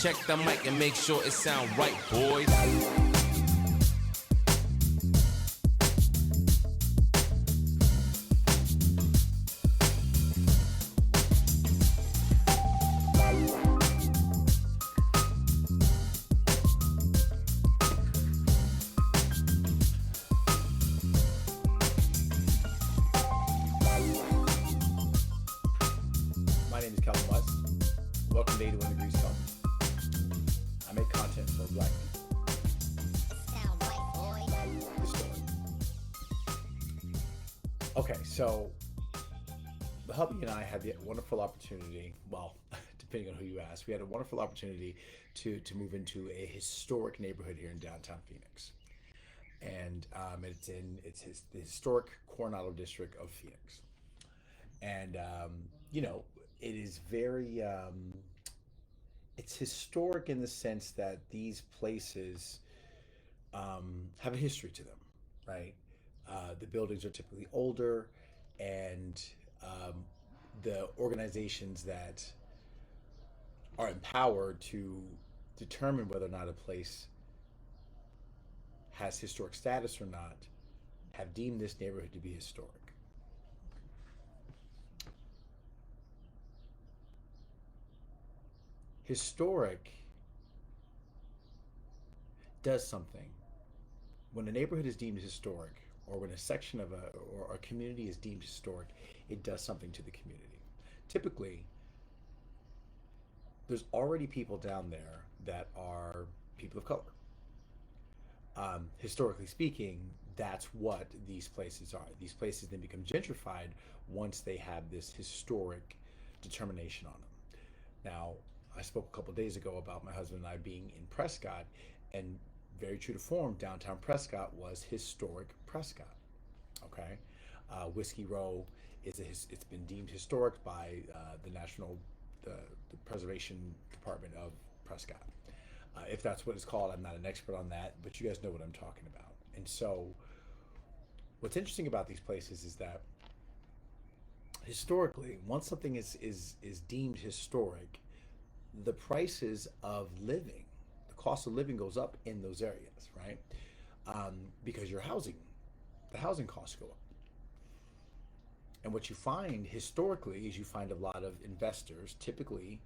Check the mic and make sure it sound right, boys. My name is Calvin West. Welcome to 81 Degrees Calvin. I make content for black people. Sound right, boy. The story. Okay, so the hubby and I had the wonderful opportunity, well, depending on who you ask, we had a wonderful opportunity to move into a historic neighborhood here in downtown Phoenix. And the historic Coronado district of Phoenix. And, it is very, it's historic in the sense that these places have a history to them, right? The buildings are typically older, and the organizations that are empowered to determine whether or not a place has historic status or not have deemed this neighborhood to be historic. Historic does something. When a neighborhood is deemed historic, or when a section of a community is deemed historic, it does something to the community. Typically, there's already people down there that are people of color. Historically speaking, that's what these places are. These places then become gentrified once they have this historic determination on them. Now, I spoke a couple of days ago about my husband and I being in Prescott, and very true to form, downtown Prescott was historic Prescott. Okay, Whiskey Row it's been deemed historic by the Preservation Department of Prescott. If that's what it's called, I'm not an expert on that, but you guys know what I'm talking about. And so, what's interesting about these places is that historically, once something is deemed historic, the prices of living, the cost of living goes up in those areas, right? Because the housing costs go up. And what you find historically is you find a lot of investors, typically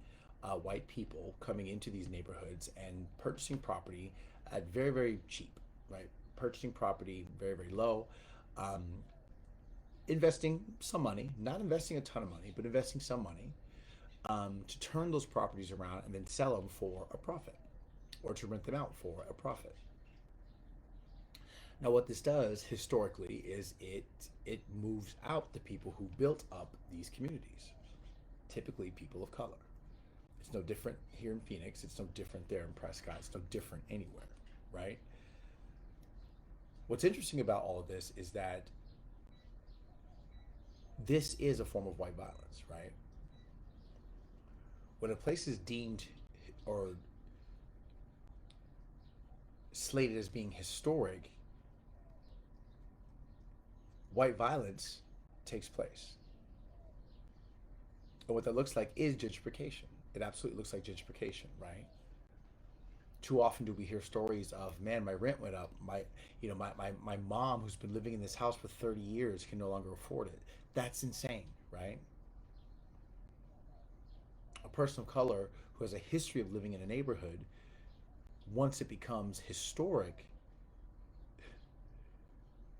white people, coming into these neighborhoods and purchasing property at very, very cheap, right? Purchasing property very, very low, investing some money, not investing a ton of money, but investing some money to turn those properties around and then sell them for a profit, or to rent them out for a profit. Now, what this does historically is it moves out the people who built up these communities, typically people of color. It's no different here in Phoenix. It's no different there in Prescott. It's no different anywhere, right? What's interesting about all of this is that this is a form of white violence, right? When a place is deemed or slated as being historic, white violence takes place. And what that looks like is gentrification. It absolutely looks like gentrification, right? Too often do we hear stories of, man, my rent went up. My mom, who's been living in this house for 30 years, can no longer afford it. That's insane, right? A person of color who has a history of living in a neighborhood, once it becomes historic,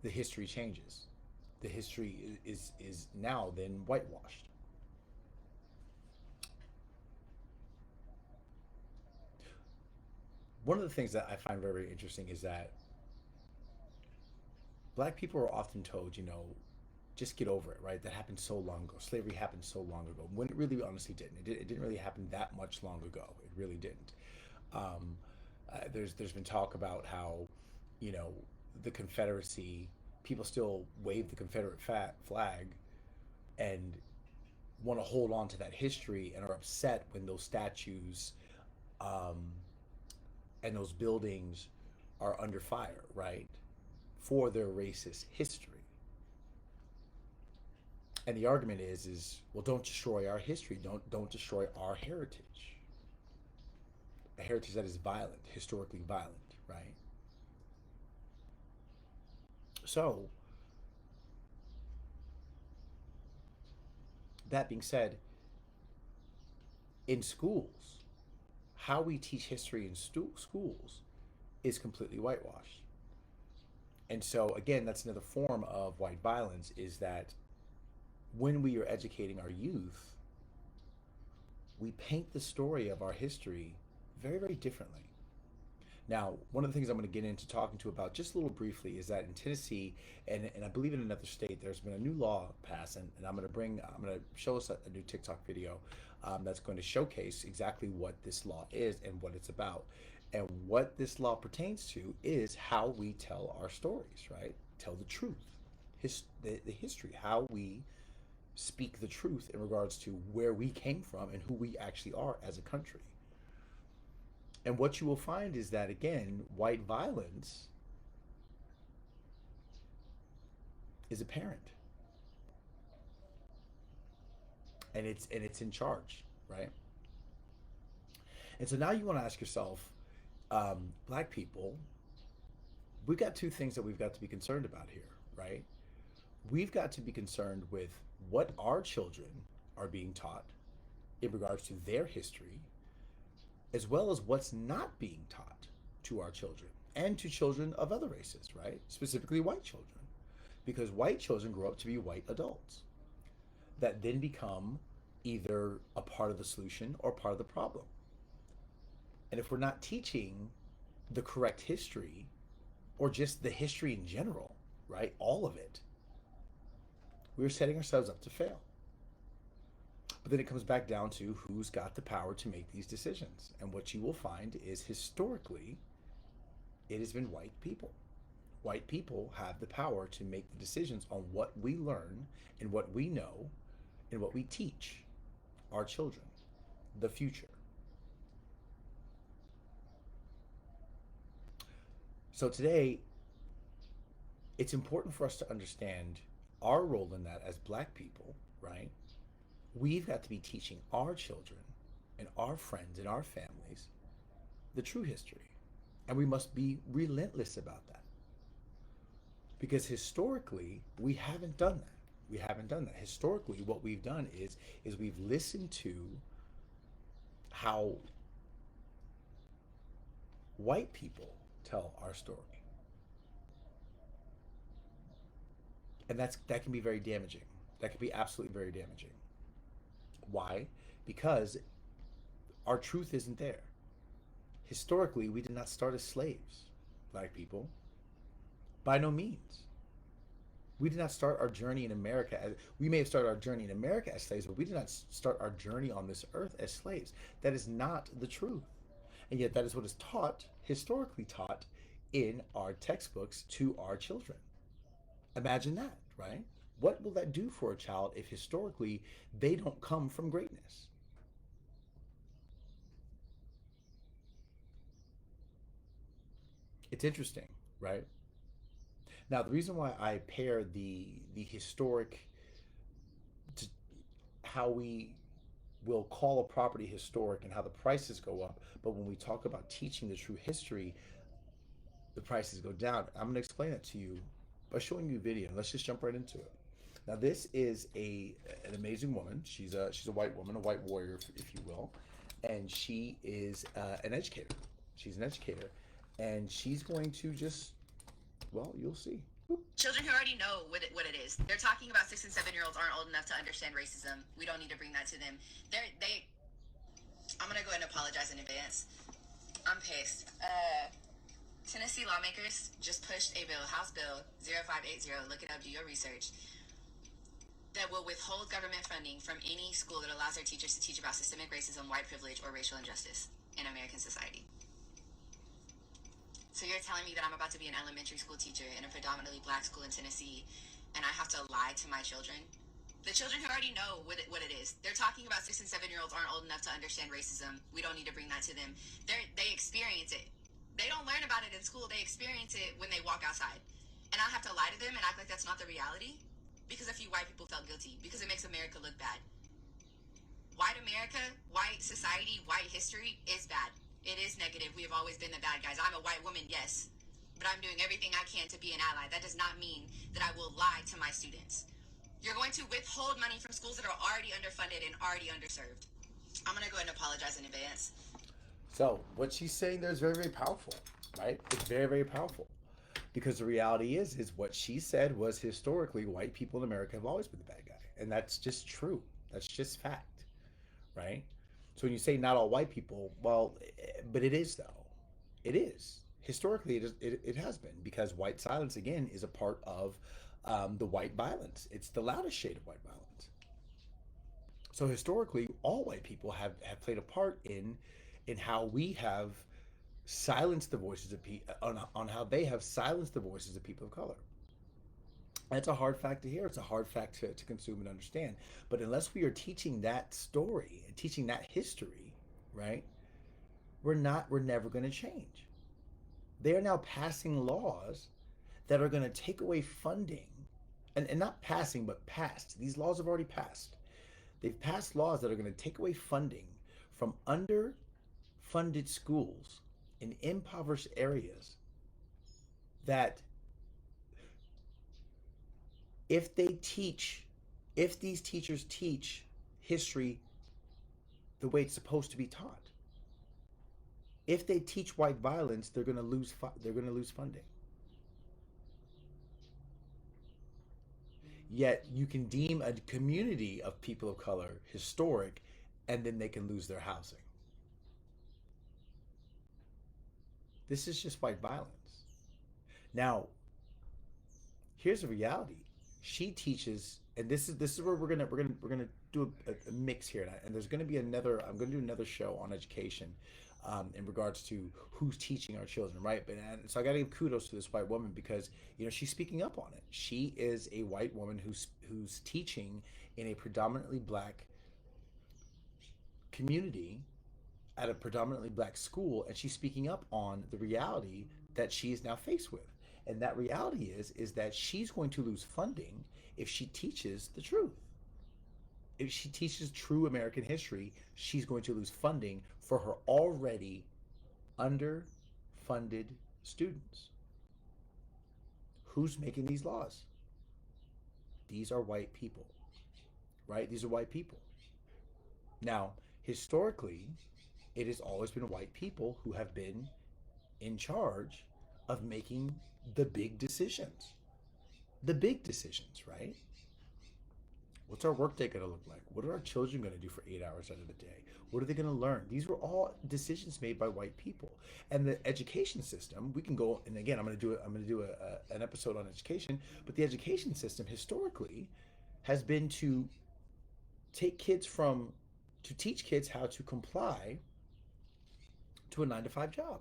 the history changes. The history is now then whitewashed. One of the things that I find very, very interesting is that black people are often told, just get over it, right? That happened so long ago. Slavery happened so long ago, when it really honestly didn't. It didn't really happen that much long ago. It really didn't. There's been talk about how, the Confederacy, people still wave the Confederate flag and want to hold on to that history and are upset when those statues and those buildings are under fire, right? For their racist history. And the argument is well, don't destroy our history. Don't destroy our heritage. a heritage that is violent, historically violent, right? So, that being said, in schools, how we teach history in schools is completely whitewashed. And so, again, that's another form of white violence is that when we are educating our youth, we paint the story of our history very, very differently. Now, one of the things I'm going to get into talking to about just a little briefly is that in Tennessee and I believe in another state, there's been a new law passed, and I'm going to show us a new TikTok video that's going to showcase exactly what this law is and what it's about. And what this law pertains to is how we tell our stories, right? Tell the truth, the history, how we speak the truth in regards to where we came from and who we actually are as a country. And what you will find is that, again, white violence is apparent, and it's in charge, right? And so now you want to ask yourself, black people, we've got two things that we've got to be concerned about here, right? We've got to be concerned with what our children are being taught in regards to their history, as well as what's not being taught to our children and to children of other races, right? Specifically white children. Because white children grow up to be white adults that then become either a part of the solution or part of the problem. And if we're not teaching the correct history or just the history in general, right? All of it, we're setting ourselves up to fail. But then it comes back down to who's got the power to make these decisions. And what you will find is historically, it has been white people. White people have the power to make the decisions on what we learn and what we know and what we teach our children, the future. So today, it's important for us to understand our role in that as black people, right? We've got to be teaching our children and our friends and our families the true history. And we must be relentless about that. Because historically, we haven't done that. We haven't done that. Historically, what we've done is we've listened to how white people tell our story. And that can be very damaging. That can be absolutely very damaging. Why? Because our truth isn't there. Historically, we did not start as slaves, black people. By no means. We did not start our journey in America as, we may have started our journey in America as slaves, but we did not start our journey on this earth as slaves. That is not the truth. And yet that is what is taught, historically taught, in our textbooks to our children. Imagine that, right? What will that do for a child if historically they don't come from greatness? It's interesting, right? Now, the reason why I pair the historic to how we will call a property historic and how the prices go up, but when we talk about teaching the true history, the prices go down. I'm going to explain that to you by showing you a video. Let's just jump right into it. Now, this is an amazing woman. She's a white woman, a white warrior, if you will, and she is an educator. She's an educator, and she's going to just, well, you'll see. Children who already know what it is. They're talking about 6 and 7-year-olds aren't old enough to understand racism. We don't need to bring that to them. I'm going to go ahead and apologize in advance. I'm pissed. Tennessee lawmakers just pushed a bill, House Bill 0580, look it up, do your research, that will withhold government funding from any school that allows their teachers to teach about systemic racism, white privilege, or racial injustice in American society. So you're telling me that I'm about to be an elementary school teacher in a predominantly black school in Tennessee, and I have to lie to my children? The children who already know what it is. They're talking about 6 and 7-year-olds aren't old enough to understand racism. We don't need to bring that to them. They experience it. They don't learn about it in school. They experience it when they walk outside. And I have to lie to them and act like that's not the reality because a few white people felt guilty, because it makes America look bad. White America, white society, white history is bad. It is negative. We have always been the bad guys. I'm a white woman, yes, but I'm doing everything I can to be an ally. That does not mean that I will lie to my students. You're going to withhold money from schools that are already underfunded and already underserved. I'm going to go ahead and apologize in advance. So what she's saying there is very, very powerful, right? It's very, very powerful. Because the reality is what she said was historically white people in America have always been the bad guy. And that's just true. That's just fact, right? So when you say not all white people, well, but it is though. It is. Historically, it has been because white silence, again, is a part of the white violence. It's the loudest shade of white violence. So historically, all white people have played a part in how we have silenced the voices of people, on how they have silenced the voices of people of color. That's a hard fact to hear. It's a hard fact to consume and understand. But unless we are teaching that story and teaching that history, right, we're never going to change. They are now passing laws that are going to take away funding, and not passing, but passed. These laws have already passed. They've passed laws that are going to take away funding from underfunded schools in impoverished areas that if these teachers teach history the way it's supposed to be taught, if they teach white violence, they're going to lose funding. Yet you can deem a community of people of color historic, and then they can lose their housing. This is just white violence. Now, here's the reality. She teaches, and this is where we're gonna do a mix here, and there's gonna be another. I'm gonna do another show on education, in regards to who's teaching our children, right? So I gotta give kudos to this white woman because she's speaking up on it. She is a white woman who's teaching in a predominantly black community at a predominantly black school, and she's speaking up on the reality that she is now faced with. And that reality is that she's going to lose funding if she teaches the truth. If she teaches true American history, she's going to lose funding for her already underfunded students. Who's making these laws? These are white people, right? These are white people. Now, historically, it has always been white people who have been in charge of making the big decisions. The big decisions, right? What's our workday going to look like? What are our children going to do for 8 hours out of the day? What are they going to learn? These were all decisions made by white people. And the education system, we can go, and again, I'm going to do an episode on education, but the education system historically has been to teach kids how to comply to a 9-to-5 job,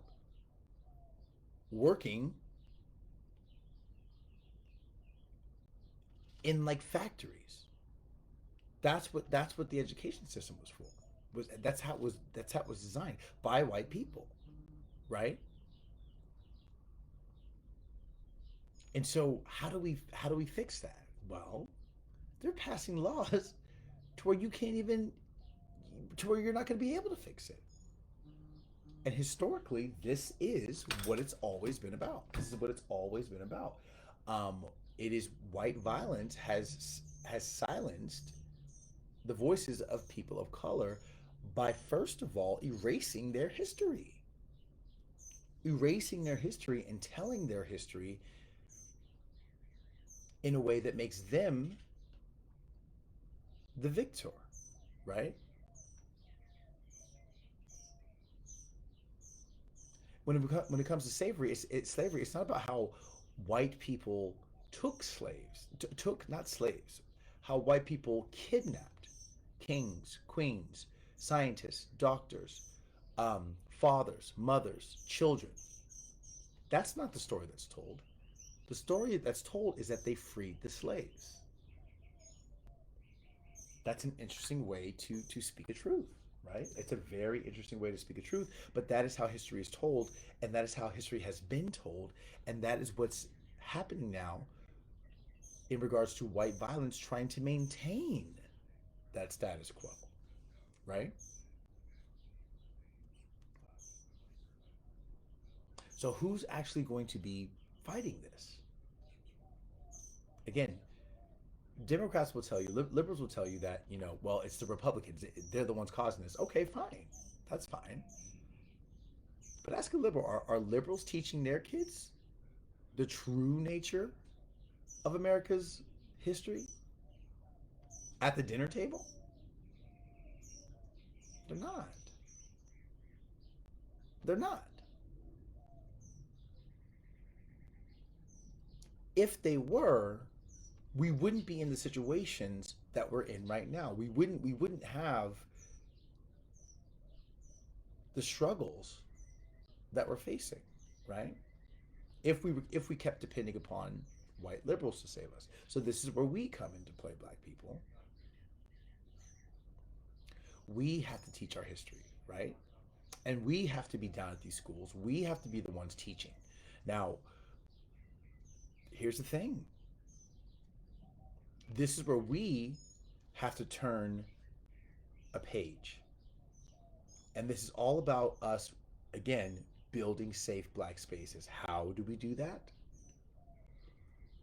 working in like factories. That's what the education system was for. That's how it was designed by white people, right? And so how do we fix that? Well, they're passing laws to where you're not going to be able to fix it. And historically, this is what it's always been about. This is what it's always been about. It is white violence has silenced the voices of people of color by, first of all, erasing their history and telling their history in a way that makes them the victor, right? When it comes to slavery, it's not about how white people took slaves, not slaves, how white people kidnapped kings, queens, scientists, doctors, fathers, mothers, children. That's not the story that's told. The story that's told is that they freed the slaves. That's an interesting way to speak the truth, right? It's a very interesting way to speak the truth, but that is how history is told, and that is how history has been told, and that is what's happening now in regards to white violence trying to maintain that status quo, right? So who's actually going to be fighting this? Again, Democrats will tell you, liberals will tell you that, well, it's the Republicans. They're the ones causing this. Okay, fine. That's fine. But ask a liberal, are liberals teaching their kids the true nature of America's history at the dinner table? They're not. They're not. If they were, we wouldn't be in the situations that we're in right now. We wouldn't have the struggles that we're facing, right? If we kept depending upon white liberals to save us. So this is where we come into play, black people. We have to teach our history, right? And we have to be down at these schools. We have to be the ones teaching. Now, here's the thing. This is where we have to turn a page. And this is all about us, again, building safe black spaces. How do we do that?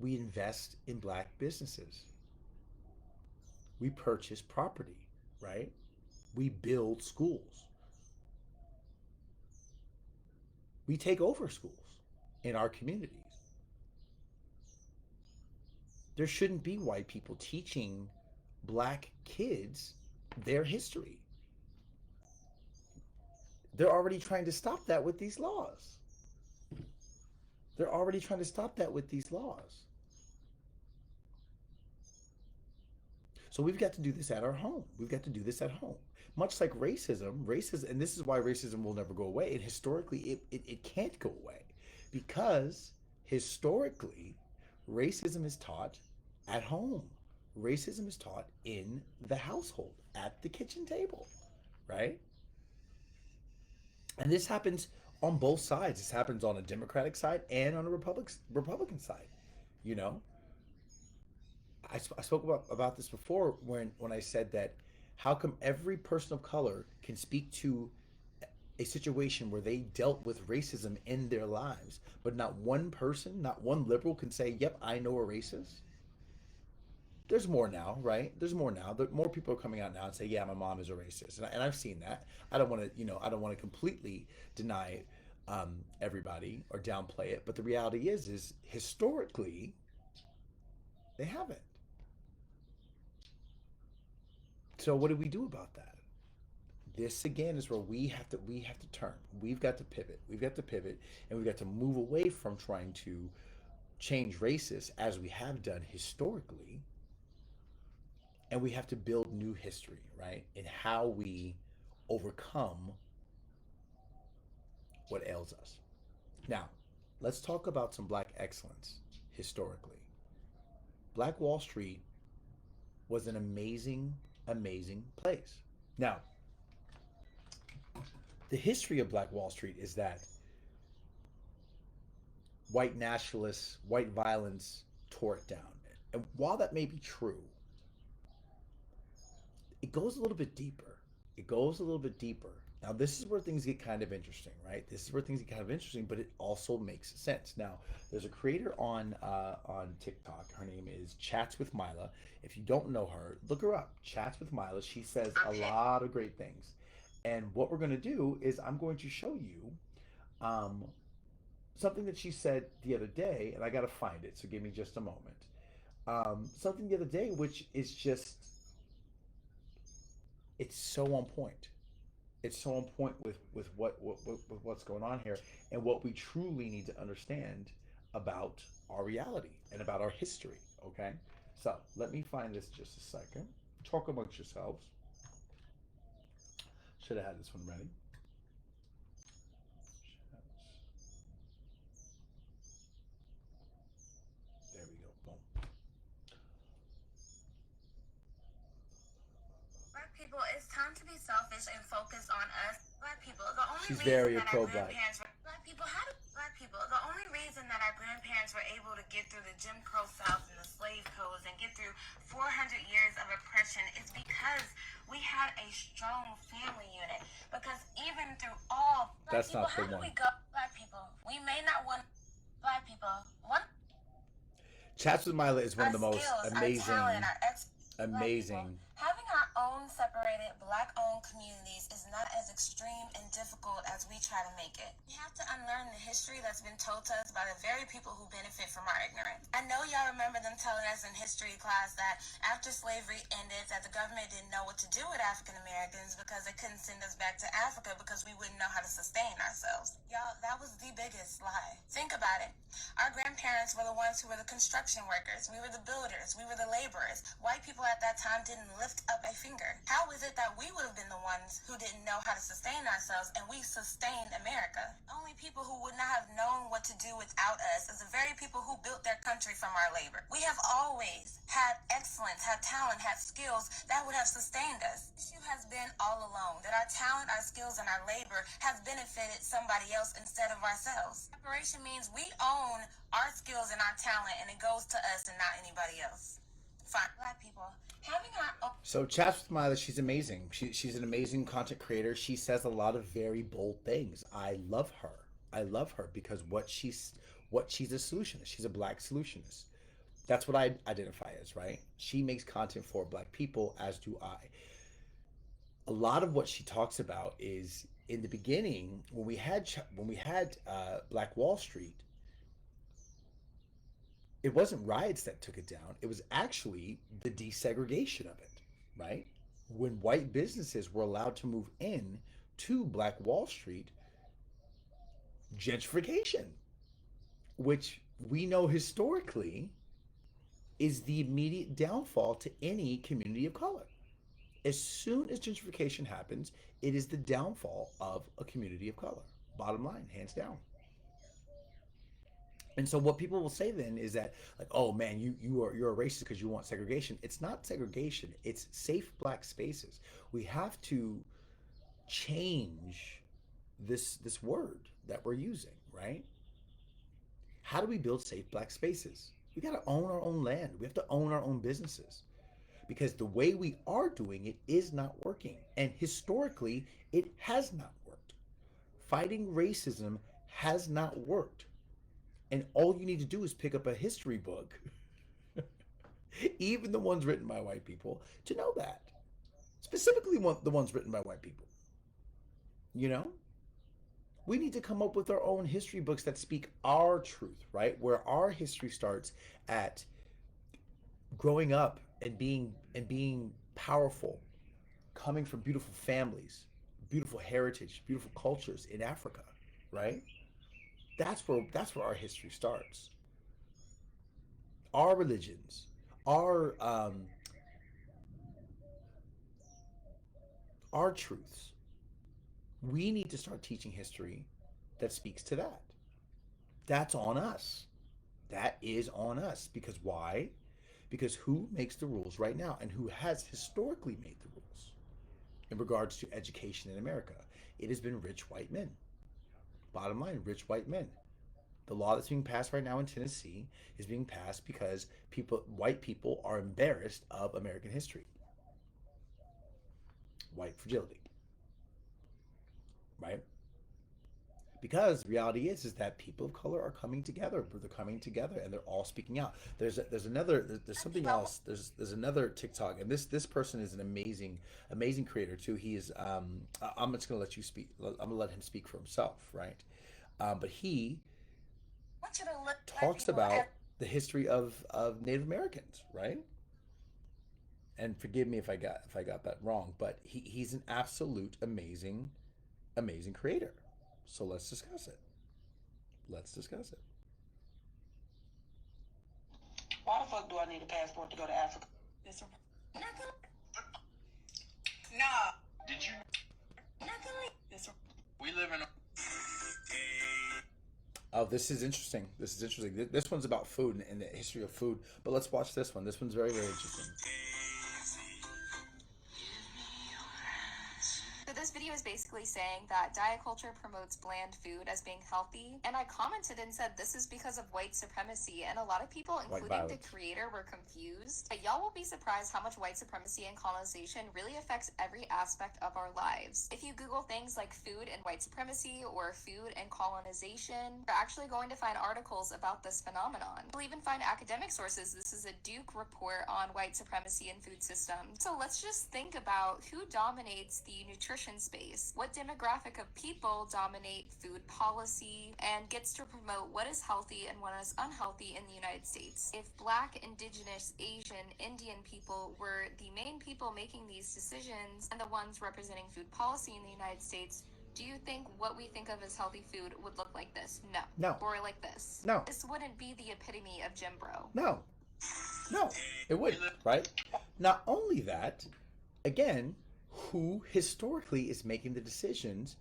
We invest in black businesses. We purchase property, right? We build schools. We take over schools in our communities. There shouldn't be white people teaching black kids their history. They're already trying to stop that with these laws. They're already trying to stop that with these laws. So we've got to do this at our home. We've got to do this at home. Much like racism, and this is why racism will never go away. And historically, it can't go away, because historically, racism is taught at home. Racism is taught in the household, at the kitchen table, right? And this happens on both sides. This happens on a Democratic side and on a Republican side. You know, I spoke about this before when I said that how come every person of color can speak to a situation where they dealt with racism in their lives, but not one person, not one liberal can say, yep, I know a racist? There's more now, right? There's more now. More people are coming out now and say, yeah, my mom is a racist. And I've seen that. I don't want to completely deny everybody or downplay it. But the reality is historically, they haven't. So what do we do about that? This again is where we have to turn. We've got to pivot. And we've got to move away from trying to change races as we have done historically. And we have to build new history, right? In how we overcome what ails us. Now, let's talk about some black excellence historically. Black Wall Street was an amazing, amazing place. Now, the history of Black Wall Street is that white nationalists, white violence tore it down. And while that may be true, it goes a little bit deeper. Now, this is where things get kind of interesting, right? But it also makes sense. Now, there's a creator on TikTok. Her name is Chats with Mila. If you don't know her, look her up. Chats with Mila. She says a lot of great things. And what we're going to do is I'm going to show you something that she said the other day, and I got to find it, so give me just a moment. Something the other day, which is just, it's so on point. It's so on point with what's going on here and what we truly need to understand about our reality and about our history, okay? So let me find this just a second. Talk amongst yourselves. Should have had this one ready. There we go. Boom. Black people, it's time to be selfish and focus on us. Black people, the only She's reason very that our pro-black. grandparents were Black people, the only reason that our grandparents were able to get through the Jim Crow South and the slave codes and get through 400 years of oppression is because we had a strong family unit. Because even through all Black That's people, not the how do one. we go? Black people, we made Chats with Mila is one Our of the most skills, amazing, our talent, our amazing. Having our own separated Black-owned communities is not as extreme and difficult as we try to make it. We have to unlearn the history that's been told to us by the very people who benefit from our ignorance. I know y'all remember them telling us in history class that after slavery ended, that the government didn't know what to do with African Americans because they couldn't send us back to Africa because we wouldn't know how to sustain ourselves. Y'all, that was the biggest lie. Think about it. Our grandparents were the ones who were the construction workers. We were the builders. We were the laborers. White people at that time didn't lift up a finger. How is it that we would have been the ones who didn't know how to sustain ourselves and we sustained America? Only people who would not have known what to do without us is the very people who built their country from our labor. We have always had excellence, had talent, had skills that would have sustained us. The issue has been all along that our talent, our skills, and our labor has benefited somebody else instead of ourselves. Separation means we own our skills and our talent, and it goes to us and not anybody else. Fine. Black people, having our own. So Chats with Mila, she's amazing. She's an amazing content creator. She says a lot of very bold things. I love her. I love her because what she's a solutionist. She's a Black solutionist. That's what I identify as, right? She makes content for Black people, as do I. A lot of what she talks about is in the beginning when we had Black Wall Street. It wasn't riots that took it down. It was actually the desegregation of it, right? When white businesses were allowed to move in to Black Wall Street, gentrification, which we know historically is the immediate downfall to any community of color. As soon as gentrification happens, it is the downfall of a community of color. Bottom line, hands down. And so what people will say then is that, like, oh man, you're a racist because you want segregation. It's not segregation. It's safe Black spaces. We have to change this word that we're using, right? How do we build safe Black spaces? We got to own our own land. We have to own our own businesses because the way we are doing it is not working. And historically, it has not worked. Fighting racism has not worked. And all you need to do is pick up a history book, even the ones written by white people, to know that. Specifically the ones written by white people. You know? We need to come up with our own history books that speak our truth, right? Where our history starts at growing up and being powerful, coming from beautiful families, beautiful heritage, beautiful cultures in Africa, right? That's where our history starts. Our religions, our truths. We need to start teaching history that speaks to that. That's on us. That is on us. Because why? Because who makes the rules right now and who has historically made the rules in regards to education in America? It has been rich white men. Bottom line, rich white men. The law that's being passed right now in Tennessee is being passed because white people are embarrassed of American history. White fragility. Right? Because the reality is that people of color are coming together. They're coming together and they're all speaking out. There's something else. There's another TikTok, and this person is an amazing creator too. He is I'm just gonna let you speak. I'm gonna let him speak for himself, right? But he talks about the history of Native Americans, right? And forgive me if I got that wrong, but he's an absolute amazing creator. So let's discuss it. Why the fuck do I need a passport to go to Africa? No. Did you? We live in a... Oh, this is interesting. This one's about food and the history of food. But let's watch this one. This one's very, very interesting. So this video was basically saying that diet culture promotes bland food as being healthy, and I commented and said this is because of white supremacy, and a lot of people, including the violence. creator, were confused. But y'all will be surprised how much white supremacy and colonization really affects every aspect of our lives. If you Google things like food and white supremacy or food and colonization, you're actually going to find articles about this phenomenon. You'll even find academic sources. This is a Duke report on white supremacy and food systems. So let's just think about who dominates the nutrition space. What demographic of people dominate food policy and gets to promote what is healthy and what is unhealthy in the United States? If Black, Indigenous, Asian, Indian people were the main people making these decisions and the ones representing food policy in the United States, do you think what we think of as healthy food would look like this? No. No. Or like this? No. This wouldn't be the epitome of Jim Bro. No. No, it wouldn't, right? Not only that, again, who historically is making the decisions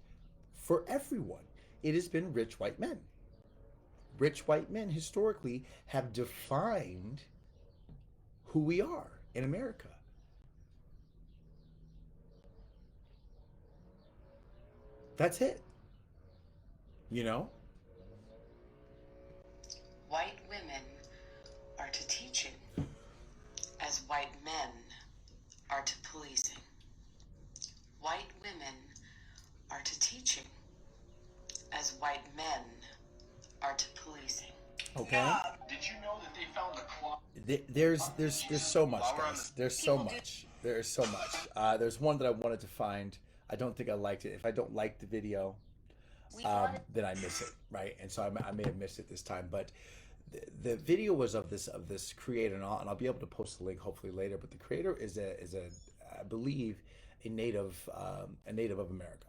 for everyone? It has been rich white men. Rich white men historically have defined who we are in America. That's it. You know? White women are to teaching as white men are to policing. White women are to teaching as white men are to policing. Okay. Did you know that they found the clock? There's so much, guys. There's so much. There's so much. There's one that I wanted to find. I don't think I liked it. If I don't like the video, then I miss it, right? And so I may have missed it this time. But the video was of this creator, and I'll be able to post the link hopefully later. But the creator is a I believe a native of America,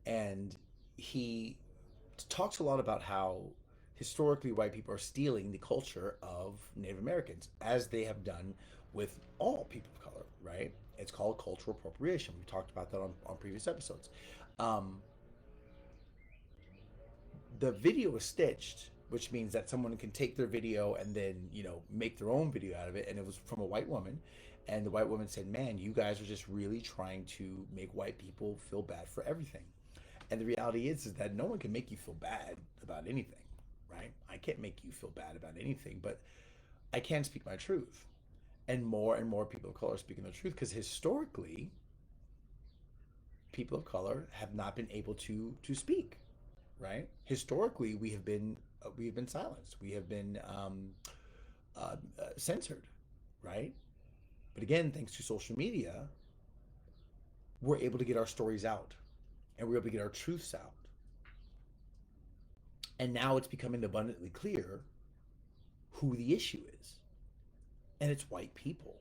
and he talks a lot about how historically white people are stealing the culture of Native Americans, as they have done with all people of color, right? It's called cultural appropriation. We've talked about that on previous episodes. The video is stitched, which means that someone can take their video and then, make their own video out of it. And it was from a white woman. And the white woman said, man, you guys are just really trying to make white people feel bad for everything. And the reality is that no one can make you feel bad about anything, right? I can't make you feel bad about anything, but I can speak my truth. And more people of color are speaking the truth, because historically, people of color have not been able to speak, right? Historically, we have been silenced. We have been censored, right? But again, thanks to social media, we're able to get our stories out, and we're able to get our truths out. And now it's becoming abundantly clear who the issue is. And it's white people.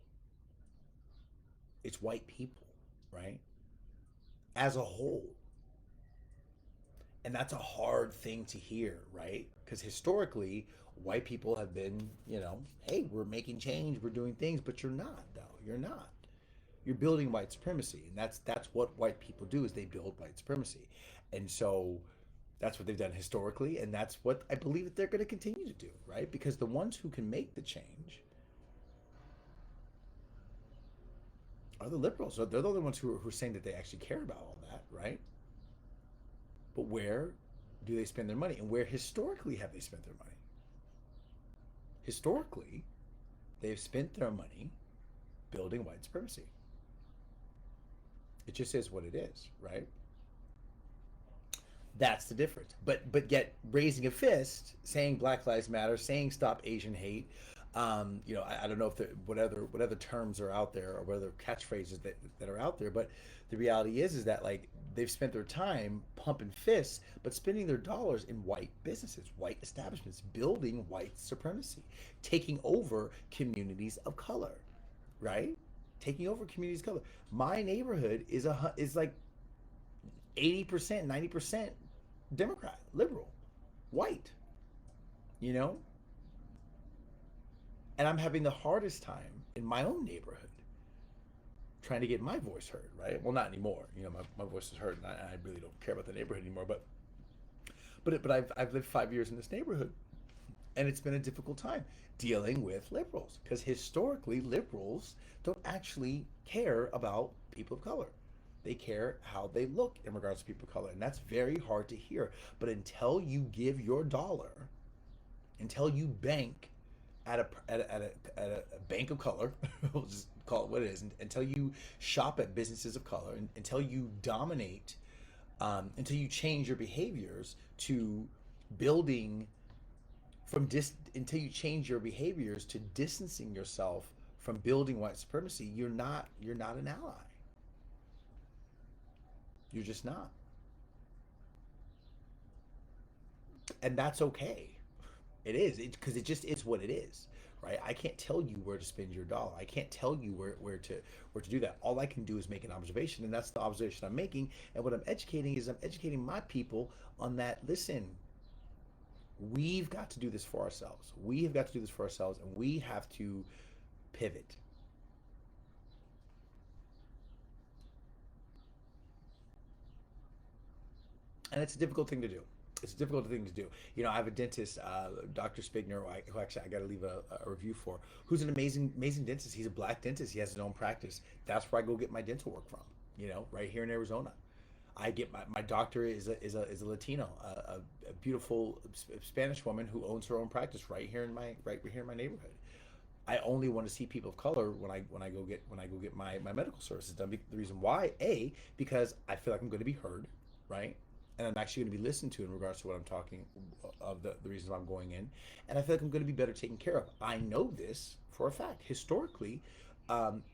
It's white people, right? As a whole. And that's a hard thing to hear, right? Because historically, white people have been, hey, we're making change, we're doing things, but you're not, though. You're not. You're building white supremacy. And that's what white people do, is they build white supremacy. And so that's what they've done historically, and that's what I believe that they're going to continue to do, right? Because the ones who can make the change are the liberals. So they're the only ones who are saying that they actually care about all that, right? But where do they spend their money? And where historically have they spent their money? Historically, they've spent their money building white supremacy. It just is what it is, right? That's the difference. But yet raising a fist, saying Black Lives Matter, saying stop Asian hate, I don't know if what other terms are out there, or what other catchphrases that are out there, but the reality is that, like, they've spent their time pumping fists, but spending their dollars in white businesses, white establishments, building white supremacy, taking over communities of color, right? Taking over communities of color. My neighborhood is like 80%, 90% Democrat, liberal, white, And I'm having the hardest time in my own neighborhood trying to get my voice heard, right? Well, not anymore. My voice is heard, and I really don't care about the neighborhood anymore. But I've lived 5 years in this neighborhood, and it's been a difficult time dealing with liberals, because historically liberals don't actually care about people of color. They care how they look in regards to people of color. And that's very hard to hear. But until you give your dollar, until you bank at a bank of color, we'll just call it what it is, until you shop at businesses of color, until you dominate, until you change your behaviors to building until you change your behaviors to distancing yourself from building white supremacy, you're not an ally. You're just not. And that's okay. It is, because it just is what it is, right? I can't tell you where to spend your dollar. I can't tell you where to do that. All I can do is make an observation, and that's the observation I'm making. And what I'm educating my people on that. Listen, we've got to do this for ourselves. We have got to do this for ourselves, and we have to pivot. And it's a difficult thing to do. It's a difficult thing to do. You know, I have a dentist, Dr. Spigner, who actually I got to leave a review for, who's an amazing dentist. He's a black dentist. He has his own practice. That's where I go get my dental work from. You know, right here in Arizona. I get my doctor is a Latino, a beautiful Spanish woman who owns her own practice right here in my neighborhood. I only want to see people of color when I go get my medical services done. The reason why, because I feel like I'm going to be heard, right? And I'm actually going to be listened to in regards to what I'm talking of the reasons I'm going in, and I feel like I'm going to be better taken care of. I know this for a fact. Historically,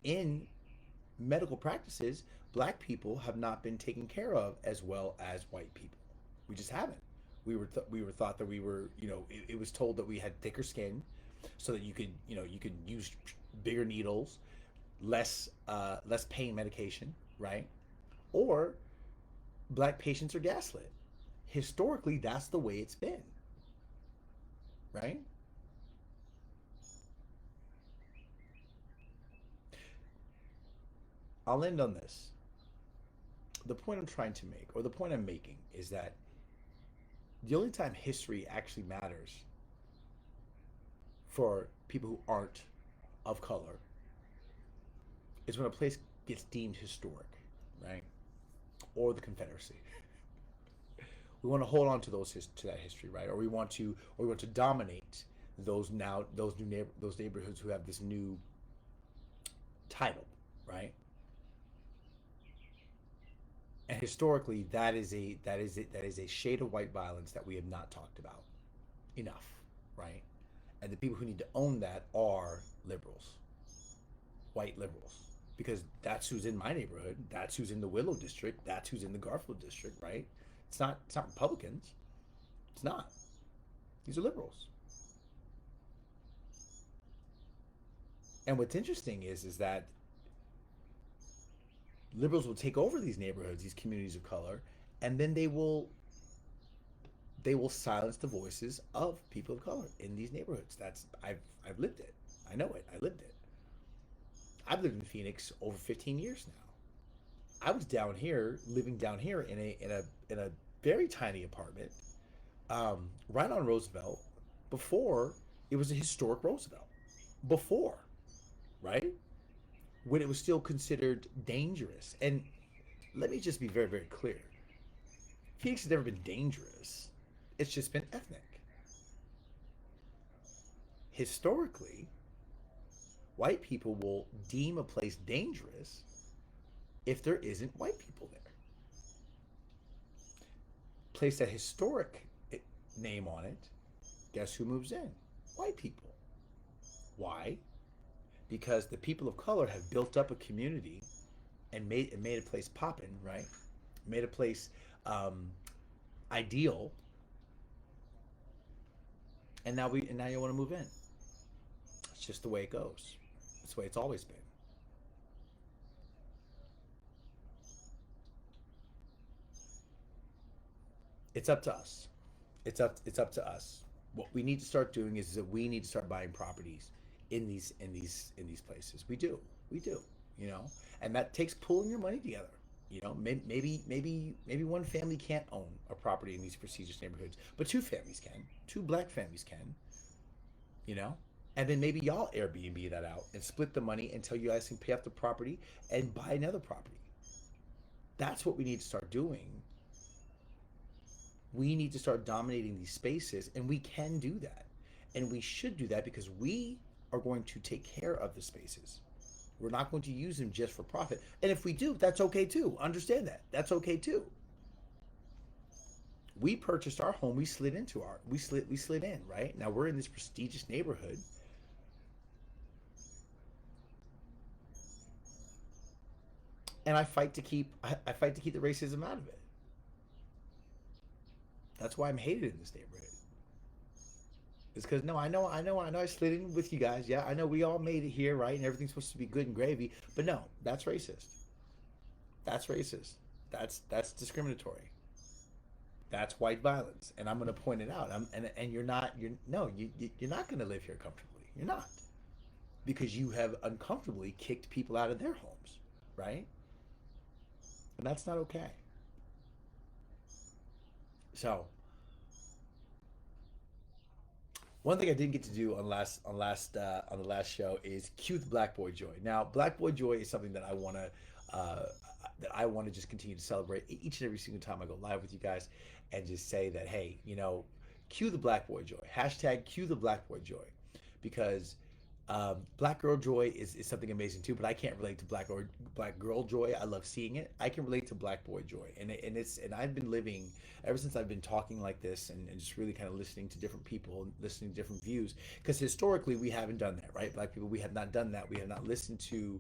in medical practices, black people have not been taken care of as well as white people. We just haven't. We were thought that we were, it was told that we had thicker skin, so that you could use bigger needles, less pain medication, right? Or black patients are gaslit. Historically, that's the way it's been, right? I'll end on this. The point I'm trying to make, or the point I'm making, is that the only time history actually matters for people who aren't of color is when a place gets deemed historic, right? Or the Confederacy. We want to hold on to to that history, right? Or we want to dominate those neighborhoods who have this new title, right? And historically, that is a shade of white violence that we have not talked about enough, right? And the people who need to own that are liberals, white liberals, because that's who's in my neighborhood. That's who's in the Willow district. That's who's in the Garfield district, right? It's not Republicans. It's not. These are liberals. And what's interesting is that liberals will take over these neighborhoods, these communities of color, and then they will silence the voices of people of color in these neighborhoods. I've lived it. I know it. I lived it. I've lived in Phoenix over 15 years now. I was living down here in a very tiny apartment, right on Roosevelt, before it was a historic Roosevelt. Before, right? When it was still considered dangerous. And let me just be very, very clear. Phoenix has never been dangerous. It's just been ethnic. Historically, white people will deem a place dangerous if there isn't white people there. Place that historic name on it, guess who moves in? White people. Why? Because the people of color have built up a community and made a place poppin', right? Made a place ideal, and now you want to move in. It's just the way it goes. It's the way it's always been. It's up to us. It's up to us. What we need to start doing is that we need to start buying properties in these places. We do, and that takes pulling your money together. Maybe one family can't own a property in these prestigious neighborhoods, but two families can. Two black families can. And then maybe y'all Airbnb that out and split the money until you guys can pay off the property and buy another property. That's what we need to start doing. We need to start dominating these spaces, and we can do that. And we should do that because we are going to take care of the spaces. We're not going to use them just for profit. And if we do, that's okay too. Understand that. That's okay too. We purchased our home. We slid in, right? Now we're in this prestigious neighborhood. And I fight to keep the racism out of it. That's why I'm hated in this neighborhood. It's because I know I slid in with you guys. Yeah, I know we all made it here, right? And everything's supposed to be good and gravy. But no, that's racist. That's racist. That's discriminatory. That's white violence, and I'm going to point it out. You're not going to live here comfortably. You're not, because you have uncomfortably kicked people out of their homes, right? And that's not okay. So, one thing I didn't get to do on the last show is cue the Black Boy Joy. Now, Black Boy Joy is something that I want to just continue to celebrate each and every single time I go live with you guys, and just say that, hey, cue the Black Boy Joy. Hashtag cue the Black Boy Joy, because Black Girl Joy is something amazing too, but I can't relate to Black Girl Joy. I love seeing it. I can relate to Black Boy Joy, and I've been living ever since I've been talking like this, and just really kind of listening to different people, listening to different views, because historically we haven't done that, right? Black people, we have not done that. We have not listened to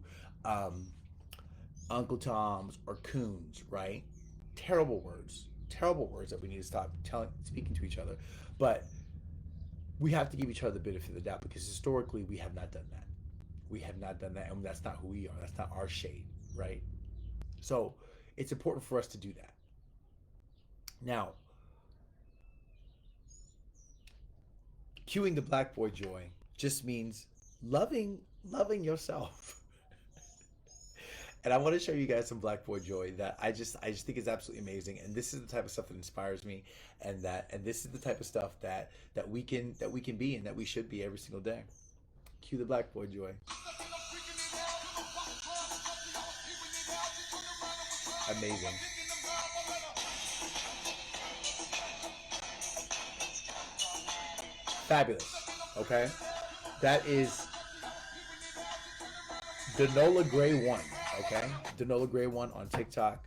Uncle Toms or Coons, right? Terrible words that we need to stop speaking to each other, but we have to give each other the benefit of the doubt, because historically we have not done that. We have not done that, and that's not who we are. That's not our shade, right? So it's important for us to do that. Now, cueing the Black Boy Joy just means loving yourself. And I want to show you guys some Black Boy Joy that I just think is absolutely amazing. And this is the type of stuff that inspires me, and this is the type of stuff that we can be, and that we should be every single day. Cue the Black Boy Joy. Amazing. Fabulous. Okay? That is Denola Gray 1. Okay? Denola Gray 1 on TikTok.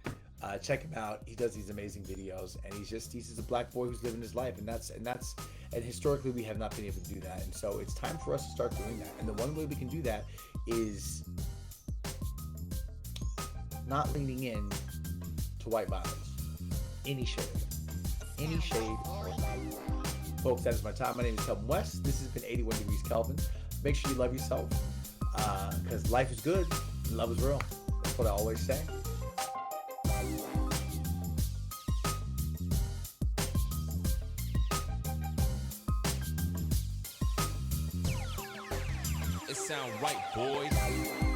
Check him out. He does these amazing videos, and he's just a black boy who's living his life, and historically we have not been able to do that, and so it's time for us to start doing that. And the one way we can do that is not leaning in to white violence, any shade of it, any shade. Folks, that is my time. My name is Kelvin West. This has been 81 Degrees Kelvin. Make sure you love yourself, because life is good and love is real. That's what I always say. It sound right, boys.